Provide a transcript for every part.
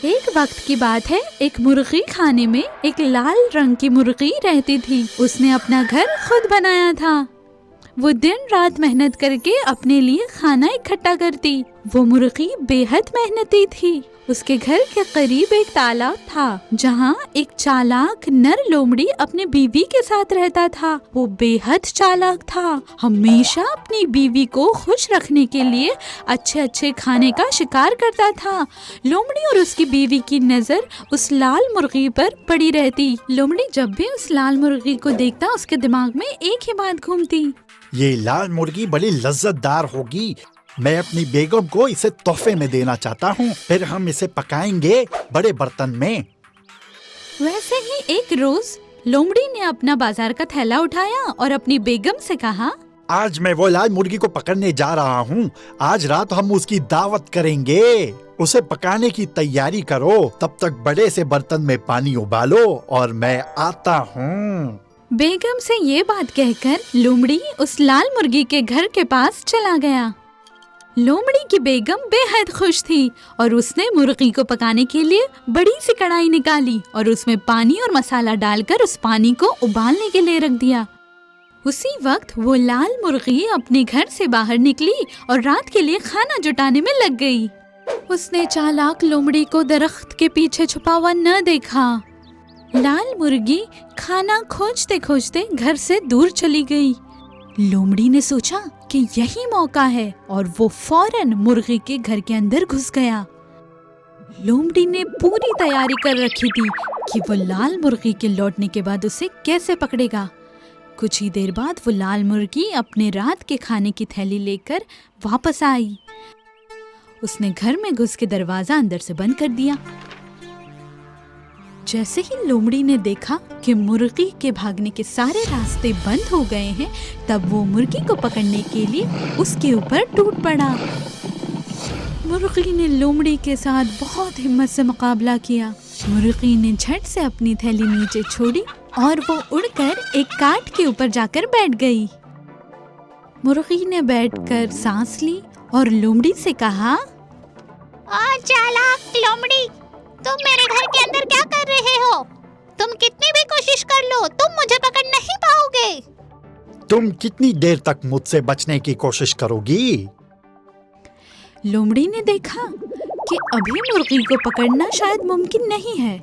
ایک وقت کی بات ہے، ایک مرغی خانے میں ایک لال رنگ کی مرغی رہتی تھی۔ اس نے اپنا گھر خود بنایا تھا۔ وہ دن رات محنت کر کے اپنے لیے کھانا اکٹھا کرتی۔ وہ مرغی بے حد محنتی تھی۔ اس کے گھر کے قریب ایک تالاب تھا جہاں ایک چالاک نر لومڑی اپنی بیوی کے ساتھ رہتا تھا۔ وہ بے حد چالاک تھا، ہمیشہ اپنی بیوی کو خوش رکھنے کے لیے اچھے کھانے کا شکار کرتا تھا۔ لومڑی اور اس کی بیوی کی نظر اس لال مرغی پر پڑی رہتی۔ لومڑی جب بھی اس لال مرغی کو دیکھتا اس کے دماغ میں ایک ہی بات گھومتی، یہ لال مرغی بڑی لذت دار ہوگی، میں اپنی بیگم کو اسے تحفے میں دینا چاہتا ہوں، پھر ہم اسے پکائیں گے بڑے برتن میں۔ ویسے ہی ایک روز لومڑی نے اپنا بازار کا تھیلا اٹھایا اور اپنی بیگم سے کہا، آج میں وہ لال مرغی کو پکڑنے جا رہا ہوں، آج رات ہم اس کی دعوت کریں گے، اسے پکانے کی تیاری کرو، تب تک بڑے سے برتن میں پانی ابالو اور میں آتا ہوں۔ بیگم سے یہ بات کہہ کر لومڑی اس لال مرغی کے گھر کے پاس چلا گیا۔ لومڑی کی بیگم بے حد خوش تھی اور اس نے مرغی کو پکانے کے لیے بڑی سی کڑھائی نکالی اور اس میں پانی اور مسالہ ڈال کر اس پانی کو ابالنے کے لیے رکھ دیا۔ اسی وقت وہ لال مرغی اپنے گھر سے باہر نکلی اور رات کے لیے کھانا جٹانے میں لگ گئی۔ اس نے چالاک لومڑی کو درخت کے پیچھے چھپا ہوا نہ دیکھا۔ لال مرغی کھانا کھوجتے کھوجتے گھر سے دور چلی گئی۔ لومڑی نے سوچا کہ یہی موقع ہے اور وہ فوراً مرغی کے گھر کے اندر گھس گیا۔ لومڑی نے پوری تیاری کر رکھی تھی کہ وہ لال مرغی کے لوٹنے کے بعد اسے کیسے پکڑے گا۔ کچھ ہی دیر بعد وہ لال مرغی اپنے رات کے کھانے کی تھیلی لے کر واپس آئی۔ اس نے گھر میں گھس کے دروازہ اندر سے بند کر دیا۔ جیسے ہی لومڑی نے دیکھا کہ مرغی کے بھاگنے کے سارے راستے بند ہو گئے ہیں، تب وہ مرغی کو پکڑنے کے لیے اس کے اوپر ٹوٹ پڑا۔ مرغی نے لومڑی کے ساتھ بہت ہمت سے مقابلہ کیا۔ مرغی نے جھٹ سے اپنی تھیلی نیچے چھوڑی اور وہ اڑ کر ایک کاٹ کے اوپر جا کر بیٹھ گئی۔ مرغی نے بیٹھ کر سانس لی اور لومڑی سے کہا، چالاک لومڑی، تم میرے گھر کے اندر کیا کر رہے ہو؟ تم کتنی بھی کوشش کر لو، تم مجھے پکڑ نہیں پاؤ گے۔ تم کتنی دیر تک مجھ سے بچنے کی کوشش کرو گی؟ لومڑی نے دیکھا کہ ابھی مرغی کو پکڑنا شاید ممکن نہیں ہے۔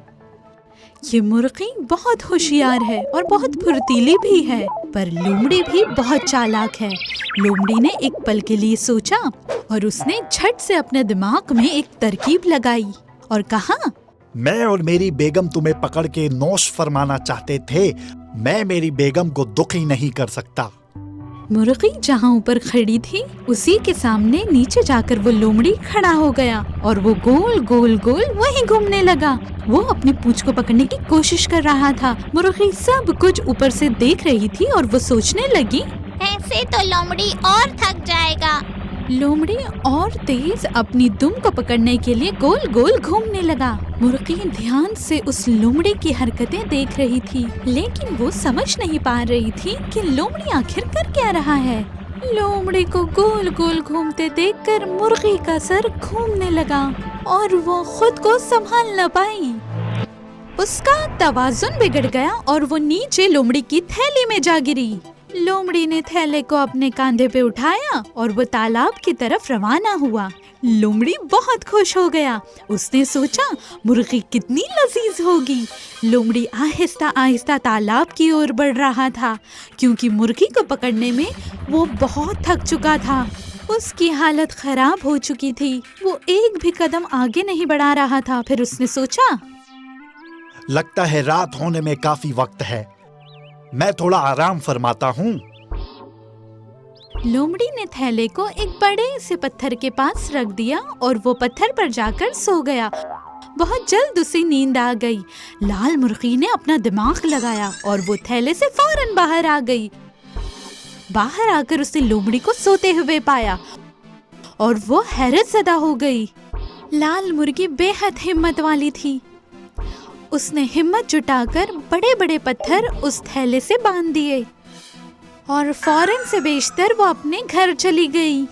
یہ مرغی بہت ہوشیار ہے اور بہت پھرتیلی بھی ہے، پر لومڑی بھی بہت چالاک ہے۔ لومڑی نے ایک پل کے لیے سوچا اور اس نے جھٹ سے اپنے دماغ میں ایک ترکیب لگائی اور کہا، میں اور میری بیگم تمہیں پکڑ کے نوش فرمانا چاہتے تھے، میں میری بیگم کو دکھی نہیں کر سکتا۔ مرغی جہاں اوپر کھڑی تھی اسی کے سامنے نیچے جا کر وہ لومڑی کھڑا ہو گیا اور وہ گول گول گول وہیں گھومنے لگا۔ وہ اپنی پونچھ کو پکڑنے کی کوشش کر رہا تھا۔ مرغی سب کچھ اوپر سے دیکھ رہی تھی اور وہ سوچنے لگی، ایسے تو لومڑی اور تھک جائے گا۔ لومڑی اور تیز اپنی دم کو پکڑنے کے لیے گول گول گھومنے لگا۔ مرغی دھیان سے اس لومڑی کی حرکتیں دیکھ رہی تھی، لیکن وہ سمجھ نہیں پا رہی تھی کہ لومڑی آخر کر کیا رہا ہے۔ لومڑی کو گول گول گھومتے دیکھ کر مرغی کا سر گھومنے لگا اور وہ خود کو سنبھال نہ پائی۔ اس کا توازن بگڑ گیا اور وہ نیچے لومڑی کی تھیلی میں جا گری۔ لومڑی نے تھیلے کو اپنے کاندھے پہ اٹھایا اور وہ تالاب کی طرف روانہ ہوا۔ لومڑی بہت خوش ہو گیا۔ اس نے سوچا مرغی کتنی لذیذ ہوگی۔ لومڑی آہستہ آہستہ تالاب کی اور بڑھ رہا تھا کیونکہ مرغی کو پکڑنے میں وہ بہت تھک چکا تھا۔ اس کی حالت خراب ہو چکی تھی، وہ ایک بھی قدم آگے نہیں بڑھا رہا تھا۔ پھر اس نے سوچا، لگتا ہے رات ہونے میں کافی وقت ہے، میں تھوڑا آرام فرماتا ہوں۔ لومڑی نے تھیلے کو ایک بڑے سے پتھر کے پاس رکھ دیا اور وہ پتھر پر جا کر سو گیا۔ بہت جلد اسے نیند آ گئی۔ لال مرغی نے اپنا دماغ لگایا اور وہ تھیلے سے فوراً باہر آ گئی۔ باہر آ کر اسے لومڑی کو سوتے ہوئے پایا اور وہ حیرت زدہ ہو گئی۔ لال مرغی بے حد ہمت والی تھی۔ اس نے ہمت جٹا کر بڑے بڑے پتھر اس تھیلے سے باندھ دیے اور فوراً سے بیشتر وہ اپنے گھر چلی گئی۔